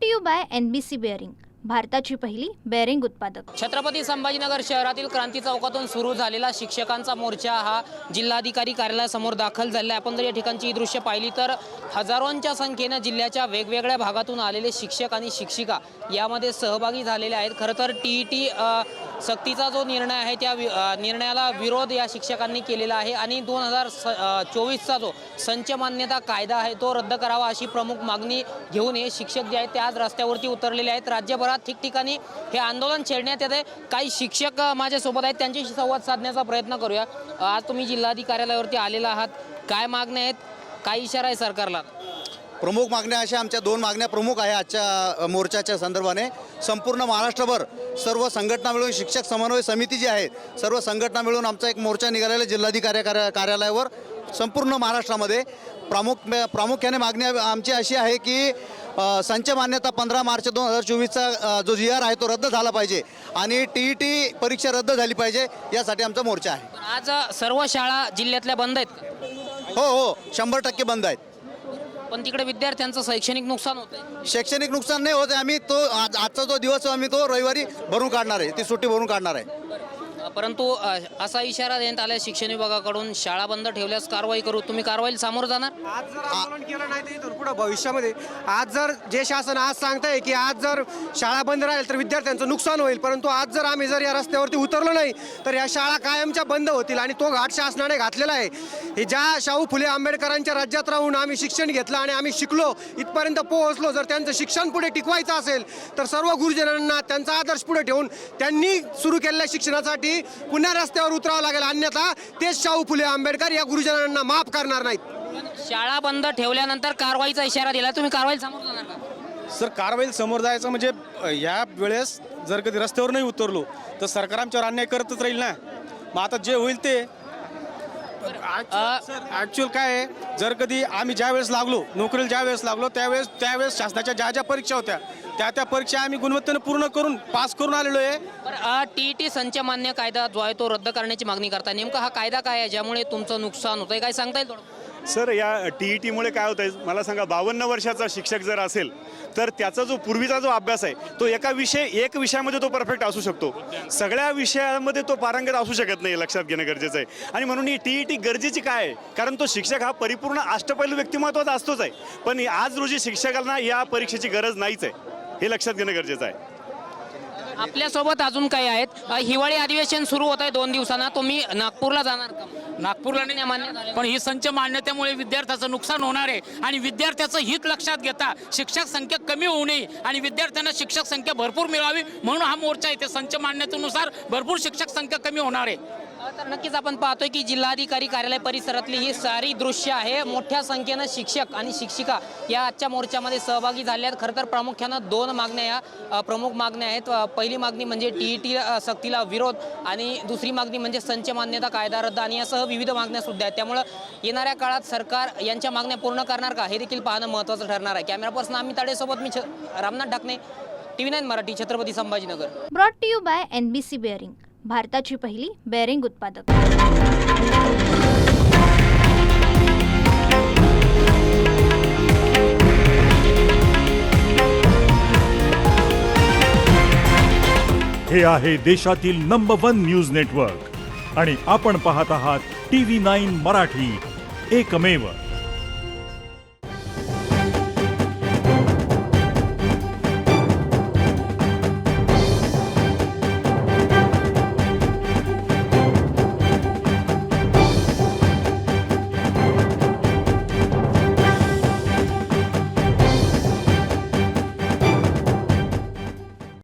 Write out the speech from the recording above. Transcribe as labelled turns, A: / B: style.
A: To you by NBC bearing, भारताची पहिली bearing उत्पादक।
B: छत्रपती संभाजीनगर शहरातील क्रांती चौकातून सुरू झालेला शिक्षकांचा मोर्चा हा जिल्हाधिकारी कार्यालयासमोर दाखल झाला आहे। आपण जर या ठिकाणची दृश्य पाहिली तर हजारोंच्या संख्येने जिल्ह्याच्या वेगवेगळ्या भागातून आलेले शिक्षक आणि शिक्षिका यामध्ये सहभागी झालेले आहेत। खरं तर TET सक्तीचा जो निर्णय आहे त्या निर्णयाला विरोध या शिक्षकांनी केलेला आहे आणि 2024चा जो संच मान्यता कायदा आहे तो रद्द करावा अशी प्रमुख मागणी घेऊन हे शिक्षक जे आहेत ते आज रस्त्यावरती उतरलेले आहेत। राज्यभरात ठिकठिकाणी हे आंदोलन छेडण्यात येते। काही शिक्षक माझ्यासोबत आहेत, त्यांच्याशी संवाद साधण्याचा प्रयत्न करूया। आज तुम्ही जिल्हाधिकाऱ्यालयावरती आलेला आहात, काय मागण्या आहेत, काय इशारा आहे सरकारला?
C: प्रमुख मागण्या अशा आमच्या दोन मागण्या प्रमुख आहे आजच्या मोर्चाच्या संदर्भाने। संपूर्ण महाराष्ट्रभर सर्व संघटना मिळून शिक्षक समन्वय समिती जी आहे सर्व संघटना मिळून आमचा एक मोर्चा निघालेला जिल्हाधिकारी कार्यालयावर संपूर्ण महाराष्ट्रामध्ये। प्रामुख्याने मागणी आमची अशी आहे की संच मान्यता 15 मार्च 2024चा जो GR आहे तो रद्द झाला पाहिजे आणि TET परीक्षा रद्द झाली पाहिजे, यासाठी आमचा मोर्चा आहे।
B: आज सर्व शाळा जिल्ह्यातल्या बंद आहेत का?
C: हो 100% बंद आहेत।
B: पण तिकडे विद्यार्थ्यांचं शैक्षणिक नुकसान होतं।
C: शैक्षणिक नुकसान नाही होत, आम्ही तो आजचा जो दिवस आम्ही तो रविवारी भरून काढणार आहे, ती सुट्टी भरून काढणार आहे।
B: परंतु असा इशारा देण्यात आला शिक्षण विभागाकडून, शाळा बंद ठेवल्यास कारवाई करू। तुम्ही कारवाईला सामोरं जाणार?
D: आज जर आंदोलन केलं नाही तर इथून पुढे भविष्यामध्ये आज जर जे शासन आज सांगताय की आज जर शाळा बंद राहील तर विद्यार्थ्यांचं नुकसान होईल, परंतु आज जर आम्ही जर या रस्त्यावरती उतरलो नाही तर या शाळा कायमच्या बंद होतील आणि तो घाट शासनाने घातलेला आहे। हे ज्या शाहू फुले आंबेडकरांच्या राज्यात राहून आम्ही शिक्षण घेतलं आणि आम्ही शिकलो, इथपर्यंत पोहोचलो, जर त्यांचं शिक्षण पुढे टिकवायचं असेल तर सर्व गुरुजनांना त्यांचा आदर्श पुढे ठेवून त्यांनी सुरू केलेल्या शिक्षणासाठी पुन्हा रस्त्यावर उतरावं लागेल, अन्यथा तेच शाहू फुले आंबेडकर या गुरुजनांना माफ करणार नाहीत।
B: शाळा बंद ठेवल्यानंतर कारवाईचा इशारा दिला, तुम्ही कारवाईला सामोरं जाणार का?
E: सर, कारवाईला समोर जायचं म्हणजे या वेळेस जर कधी रस्त्यावर नाही उतरलो तर सरकार आमच्यावर अन्याय करतच राहील ना। मग आता जे होईल ते ॲक्च्युअल काय आहे, जर कधी आम्ही ज्या वेळेस लागलो नोकरीला, ज्या वेळेस लागलो त्यावेळेस शासनाच्या ज्या परीक्षा होत्या त्या परीक्षा आम्ही गुणवत्तेने पूर्ण करून पास करून आलेलो आहे।
B: TET संच मान्य कायदा जो आहे तो रद्द करण्याची मागणी करता, नेमका हा कायदा काय आहे ज्यामुळे तुमचं नुकसान होतंय, काय सांगता येईल थोडं?
F: सर, या TET मुळे काय होतं आहे मला सांगा, 52 वर्षाचा शिक्षक जर असेल तर त्याचा जो पूर्वीचा जो अभ्यास आहे तो एक विषयामध्ये तो परफेक्ट असू शकतो, सगळ्या विषयामध्ये तो पारंगत असू शकत नाही, लक्षात घेणं गरजेचं आहे। आणि म्हणून ही TET गरजेची काय आहे, कारण तो शिक्षक हा परिपूर्ण अष्टपैलू व्यक्तिमत्वाचा असतोच आहे, पण आज रोजी शिक्षकांना या परीक्षेची गरज नाहीच आहे, हे लक्षात घेणं गरजेचं आहे।
B: आपल्यासोबत अजून काही आहेत, हिवाळी अधिवेशन सुरू होत आहे 2 दिवसांना, तुम्ही नागपूरला जाणार का?
G: नागपूरला नाही मान्य, पण ही संच मान्यतेमुळे विद्यार्थ्याचं नुकसान होणार आहे आणि विद्यार्थ्याचं हित लक्षात घेता शिक्षक संख्या कमी होऊ नये आणि विद्यार्थ्यांना शिक्षक संख्या भरपूर मिळावी म्हणून हा मोर्चा आहे। संच मान्यतेनुसार भरपूर शिक्षक संख्या कमी होणार आहे।
B: तर नक्कीच आपण पाहतोय की जिल्हाधिकारी कार्यालय परिसरातली ही सारी दृश्य आहे। मोठ्या संख्येनं शिक्षक आणि शिक्षिका या आजच्या मोर्चामध्ये सहभागी झाले आहेत। खरं तर प्रामुख्यानं 2 मागण्या या प्रमुख मागण्या आहेत। पहिली मागणी म्हणजे TET सक्तीला विरोध आणि दुसरी मागणी म्हणजे संच मान्यता कायदा रद्द आणि यासह विविध मागण्या सुद्धा आहेत। त्यामुळं येणाऱ्या काळात सरकार यांच्या मागण्या पूर्ण करणार का हे देखील पाहणं महत्त्वाचं ठरणार आहे। कॅमेरा पर्सन अमित ताडेसोबत मी Ramnath Dhakne, TV9 Marathi, Chhatrapati Sambhajinagar.
A: Brought to you by NBC bearing, भारताची पहिली बेअरिंग उत्पादक।
H: हे आहे देशातील नंबर 1 न्यूज नेटवर्क आणि आपण पाहत आहात TV9 मराठी, एकमेव।